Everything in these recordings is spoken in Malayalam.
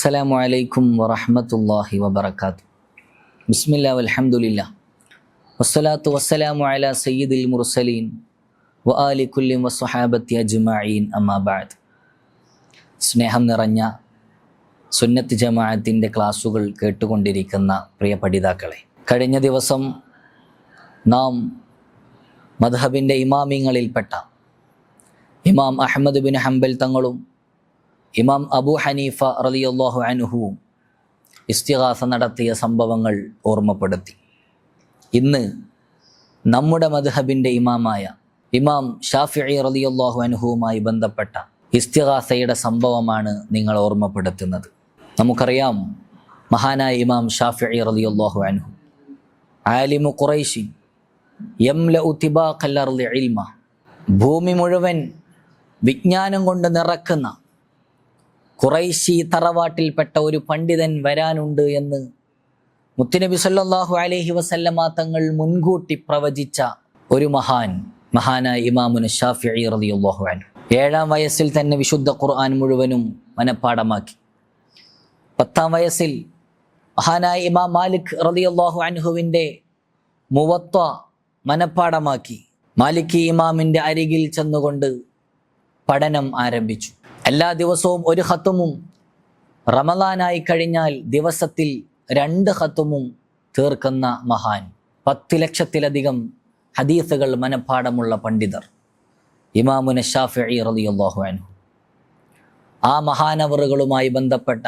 അസ്സലാമു അലൈക്കും വറഹ്മത്തുള്ളാഹി വബറകാതുഹു. ബിസ്മില്ലാ വൽഹംദുലില്ലാ വസ്സലാത്തു വസ്സലാമു അലാ സയ്യിദിൽ മുർസലീൻ വആലി കുല്ലി വസ്സഹാബത്തി അജ്മഈൻ അമ്മാ ബഅദ്. സ്നേഹം നിറഞ്ഞ സുന്നത്ത് ജമാഅത്തിൻ്റെ ക്ലാസ്സുകൾ കേട്ടുകൊണ്ടിരിക്കുന്ന പ്രിയ പഠിതാക്കളെ, കഴിഞ്ഞ ദിവസം നാം മദ്ഹബിൻ്റെ ഇമാമിങ്ങളിൽപ്പെട്ട ഇമാം അഹ്മദ് ബിൻ ഹംബൽ തങ്ങളും ഇമാം അബൂ ഹനീഫ റളിയല്ലാഹു അൻഹുവും ഇസ്തിഗാസ നടത്തിയ സംഭവങ്ങൾ ഓർമ്മപ്പെടുത്തി. ഇന്ന് നമ്മുടെ മദ്ഹബിൻ്റെ ഇമാമായ ഇമാം ഷാഫിഈ റളിയല്ലാഹു അൻഹുവുമായി ബന്ധപ്പെട്ട ഇസ്തിഗാസയുടെ സംഭവമാണ് നിങ്ങൾ ഓർമ്മപ്പെടുത്തുന്നത്. നമുക്കറിയാം, മഹാനായ ഇമാം ഷാഫിഈ റളിയല്ലാഹു അൻഹു ആലിമു ഖുറൈശി യംലഉ തിബാഖൽ അർളി ഇൽമ, ഭൂമി മുഴുവൻ വിജ്ഞാനം കൊണ്ട് നിറക്കുന്ന ഖുറൈശി തറവാട്ടിൽപ്പെട്ട ഒരു പണ്ഡിതൻ വരാനുണ്ട് എന്ന് മുത്തുനബി സല്ലല്ലാഹു അലൈഹി വസല്ലമ തങ്ങൾ മുൻകൂട്ടി പ്രവചിച്ച ഒരു മഹാനായ ഇമാമുന ഷാഫിഈ റളിയല്ലാഹു അൻഹു 7-ാം വയസ്സിൽ തന്നെ വിശുദ്ധ ഖുർആൻ മുഴുവനും മനഃപ്പാഠമാക്കി. 10-ാം വയസ്സിൽ മഹാനായ ഇമാം മാലിക് റളിയല്ലാഹു അൻഹുവിൻ്റെ മുവത്ത മനഃപ്പാഠമാക്കി. മാലിക്കി ഇമാമിൻ്റെ അരികിൽ ചെന്നുകൊണ്ട് പഠനം ആരംഭിച്ചു. എല്ലാ ദിവസവും ഒരു ഖത്തുമും, റമളാനായി കഴിഞ്ഞാൽ ദിവസത്തിൽ 2 ഖത്തുമും തീർക്കുന്ന മഹാൻ, 10 ലക്ഷത്തിലധികം ഹദീസുകൾ മനഃപ്പാഠമുള്ള പണ്ഡിതർ ഇമാമുന ഷാഫിഈ റളിയല്ലാഹു അൻഹു. ആ മഹാനവറുകളുമായി ബന്ധപ്പെട്ട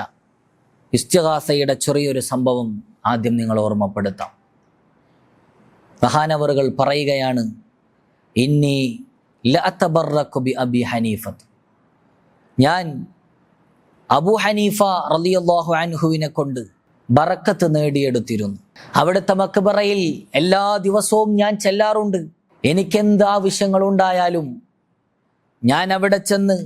ഇസ്തിഗാസയുടെ ചെറിയൊരു സംഭവം ആദ്യം നിങ്ങൾ ഓർമ്മപ്പെടുത്താം. മഹാനവറുകൾ പറയുകയാണ്, ഇന്നി ലഅതബറകു ബി അബി ഹനീഫത്ത്, ഞാൻ അബൂ ഹനീഫ റളിയല്ലാഹു അൻഹുവിനെ കൊണ്ട് ബറക്കത്ത് നേടിയെടുത്തിരുന്നു. അവിടുത്തെ മക്ബറയിൽ എല്ലാ ദിവസവും ഞാൻ ചെല്ലാറുണ്ട്. എനിക്കെന്ത് ആവശ്യങ്ങളുണ്ടായാലും ഞാൻ അവിടെ ചെന്ന്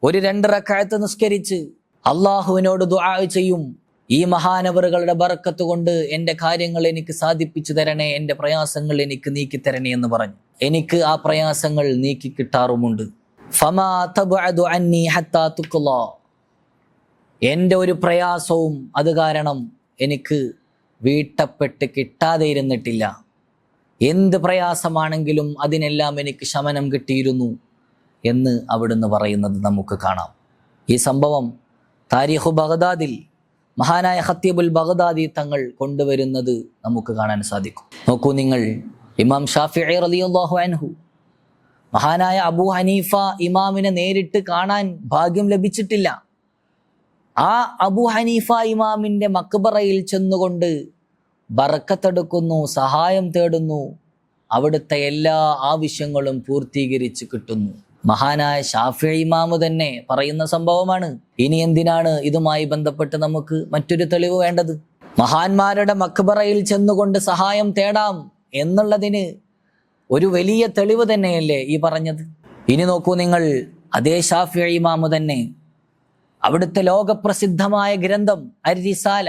ഒരു 2 റക്അത്ത് നിസ്കരിച്ച് അള്ളാഹുവിനോട് ദുആ ചെയ്യും. ഈ മഹാനവറുകളുടെ ബറക്കത്ത് കൊണ്ട് എൻ്റെ കാര്യങ്ങൾ എനിക്ക് സാധിപ്പിച്ചു തരണേ, എൻ്റെ പ്രയാസങ്ങൾ എനിക്ക് നീക്കി തരണേ എന്ന് പറഞ്ഞു. എനിക്ക് ആ പ്രയാസങ്ങൾ നീക്കി കിട്ടാറുമുണ്ട്. ഫമാ തബ്അദു അന്നി ഹത്താ തുഖ്ലാ, എൻ്റെ ഒരു പ്രയാസവും അത് കാരണം എനിക്ക് വീട്ടപ്പെട്ട് കിട്ടാതെ ഇരുന്നിട്ടില്ല. എന്ത് പ്രയാസമാണെങ്കിലും അതിനെല്ലാം എനിക്ക് ശമനം കിട്ടിയിരുന്നു എന്ന് അവിടുന്ന് പറയുന്നത് നമുക്ക് കാണാം. ഈ സംഭവം താരിഖു ബഗ്ദാദിൽ മഹാനായ ഖത്തീബുൽ ബഗ്ദാദി തങ്ങൾ കൊണ്ടുവരുന്നത് നമുക്ക് കാണാൻ സാധിക്കും. നോക്കൂ നിങ്ങൾ, ഇമാം ഷാഫിഈ റളിയല്ലാഹു അൻഹു മഹാനായ അബൂ ഹനീഫ ഇമാമിനെ നേരിട്ട് കാണാൻ ഭാഗ്യം ലഭിച്ചിട്ടില്ല. ആ അബൂ ഹനീഫ ഇമാമിൻ്റെ മക്ബറയിൽ ചെന്നുകൊണ്ട് ബറക്കത്തെടുക്കുന്നു, സഹായം തേടുന്നു, അവിടുത്തെ എല്ലാ ആവശ്യങ്ങളും പൂർത്തീകരിച്ച് കിട്ടുന്നു. മഹാനായ ഷാഫിഈ ഇമാമ് തന്നെ പറയുന്ന സംഭവമാണ്. ഇനി എന്തിനാണ് ഇതുമായി ബന്ധപ്പെട്ട് നമുക്ക് മറ്റൊരു തെളിവ് വേണ്ടത്? മഹാന്മാരുടെ മക്ബറയിൽ ചെന്നുകൊണ്ട് സഹായം തേടാം എന്നുള്ളതിന് ഒരു വലിയ തെളിവ് തന്നെയല്ലേ ഈ പറഞ്ഞത്. ഇനി നോക്കൂ നിങ്ങൾ, അതേ ഷാഫിഈ ഇമാമ് തന്നെ അവിടുത്തെ ലോകപ്രസിദ്ധമായ ഗ്രന്ഥം അർ-റിസാല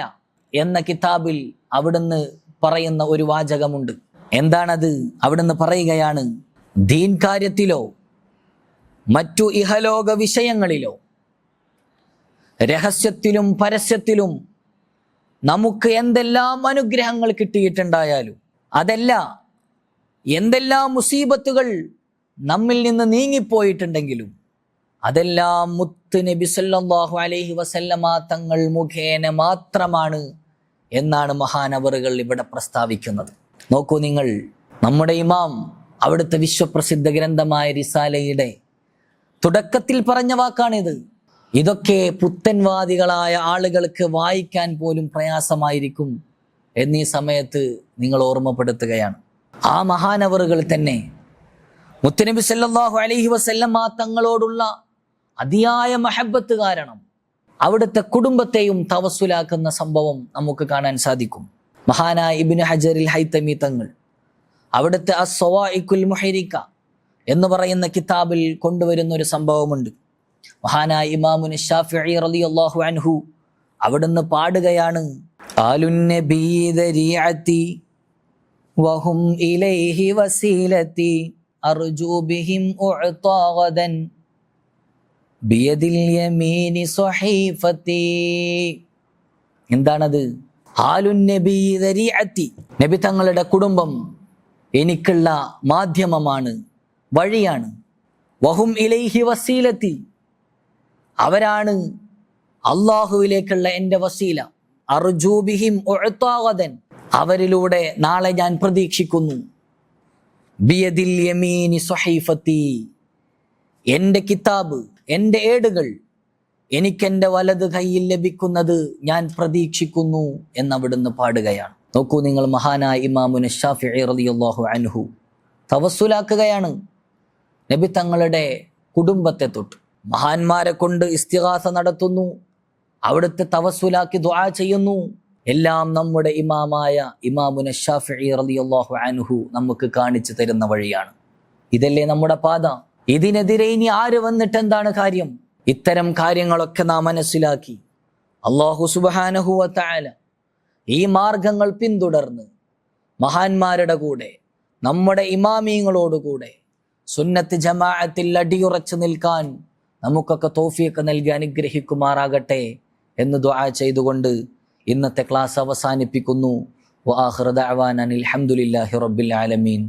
എന്ന കിതാബിൽ അവിടുന്ന് പറയുന്ന ഒരു വാചകമുണ്ട്. എന്താണത്? അവിടുന്ന് പറയുകയാണ്, ദീൻ കാര്യത്തിലോ മറ്റു ഇഹലോക വിഷയങ്ങളിലോ രഹസ്യത്തിലും പരസ്യത്തിലും നമുക്ക് എന്തെല്ലാം അനുഗ്രഹങ്ങൾ കിട്ടിയിട്ടുണ്ടായാലും, അതല്ല എന്തെല്ലാം മുസീബത്തുകൾ നമ്മിൽ നിന്ന് നീങ്ങിപ്പോയിട്ടുണ്ടെങ്കിലും, അതെല്ലാം മുത്ത് നബി സല്ലല്ലാഹു അലൈഹി വസല്ലമ തങ്ങൾ മുഖേന മാത്രമാണ് എന്നാണ് മഹാനവറുകൾ ഇവിടെ പ്രസ്താവിക്കുന്നത്. നോക്കൂ നിങ്ങൾ, നമ്മുടെ ഇമാം അവിടുത്തെ വിശ്വപ്രസിദ്ധ ഗ്രന്ഥമായ റിസാലയുടെ തുടക്കത്തിൽ പറഞ്ഞ വാക്കാണിത്. ഇതൊക്കെ പുത്തൻവാദികളായ ആളുകൾക്ക് വായിക്കാൻ പോലും പ്രയാസമായിരിക്കും എന്നീ സമയത്ത് നിങ്ങൾ ഓർമ്മപ്പെടുത്തുകയാണ്. ആ മഹാനവറുകൾ തന്നെ മുത്തുനബി സല്ലല്ലാഹു അലൈഹി വസല്ലമ തങ്ങളോടുള്ള അതിയായ മഹബത്ത് കാരണം അവിടുത്തെ കുടുംബത്തെയും തവസ്സുലാക്കുന്ന സംഭവം നമുക്ക് കാണാൻ സാധിക്കും. മഹാനായ ഇബ്നു ഹജറിൽ ഹൈതമി തങ്ങൾ അവിടുത്തെ അസ്സവാഇഖുൽ മുഹരിക എന്ന് പറയുന്ന കിതാബിൽ കൊണ്ടുവരുന്ന ഒരു സംഭവമുണ്ട്. മഹാനായ ഇമാമുന ഷാഫിഈ റളിയല്ലാഹു അൻഹു അവിടുന്ന് പാടുകയാണ്, ആലുൻ നബീ ദരിഅതി വഹും ഇലൈഹി വസീലതി അർജു ബിഹിം ഉഅതാ ഗദൻ ബിയദിൽ യമീനി സ്വഹീഫത്തി. എന്താണത്? ആലുൻ നബി ദരിഅത്തി, നബി തങ്ങളുടെ കുടുംബം എനിക്കുള്ള മാധ്യമമാണ്, വഴിയാണ്. വഹും ഇലൈഹി വസീലത്തി, അവരാണ് അള്ളാഹുവിലേക്കുള്ള എൻ്റെ വസീല. അർജൂ ബിഹിം ഉഅ്താഗദൻ, അവരിലൂടെ നാളെ ഞാൻ പ്രതീക്ഷിക്കുന്നു. ബിയദിൽ യമീനി സ്വഹീഫത്തി, എൻ്റെ കിതാബ്, എൻ്റെ ഏടുകൾ എനിക്കെൻ്റെ വലത് കയ്യിൽ ലഭിക്കുന്നത് ഞാൻ പ്രതീക്ഷിക്കുന്നു എന്നവിടുന്ന് പാടുകയാണ്. നോക്കൂ നിങ്ങൾ, മഹാനായ ഇമാമുന ശാഫിഈ റളിയല്ലാഹു അൻഹു തവസ്സുലാക്കുകയാണ് നബി തങ്ങളുടെ കുടുംബത്തെ തൊട്ട്. മഹാന്മാരെ കൊണ്ട് ഇസ്തിഗാസ നടത്തുന്നു, അവിടുത്തെ തവസ്സുലാക്കി ദുആ ചെയ്യുന്നു. എല്ലാം നമ്മുടെ ഇമാമായ ഇമാമുന ശാഫിഈ റളിയല്ലാഹു അൻഹു നമുക്ക് കാണിച്ചു തരുന്ന വഴിയാണ്. ഇതല്ലേ നമ്മുടെ പാത. ഇതിനെതിരെ ഇനി ആര് വന്നിട്ട് എന്താണ് കാര്യം? ഇത്തരം കാര്യങ്ങളൊക്കെ നാം മനസ്സിലാക്കി അല്ലാഹു സുബ്ഹാനഹു വ തആല ഈ മാർഗങ്ങൾ പിന്തുടർന്ന് മഹാന്മാരുടെ കൂടെ, നമ്മുടെ ഇമാമീങ്ങളോടുകൂടെ സുന്നത്ത് ജമാഅത്തിൽ അടിയുറച്ചു നിൽക്കാൻ നമുക്കൊക്കെ തൗഫീഖ് നൽകി അനുഗ്രഹിക്കുമാറാകട്ടെ എന്ന് ദുആ ചെയ്തുകൊണ്ട് ഇന്നത്തെ ക്ലാസ് അവസാനിപ്പിക്കുന്നു. വആഖിറു ദഅവാനാ അൽഹംദുലില്ലാഹി റബ്ബിൽ ആലമീൻ.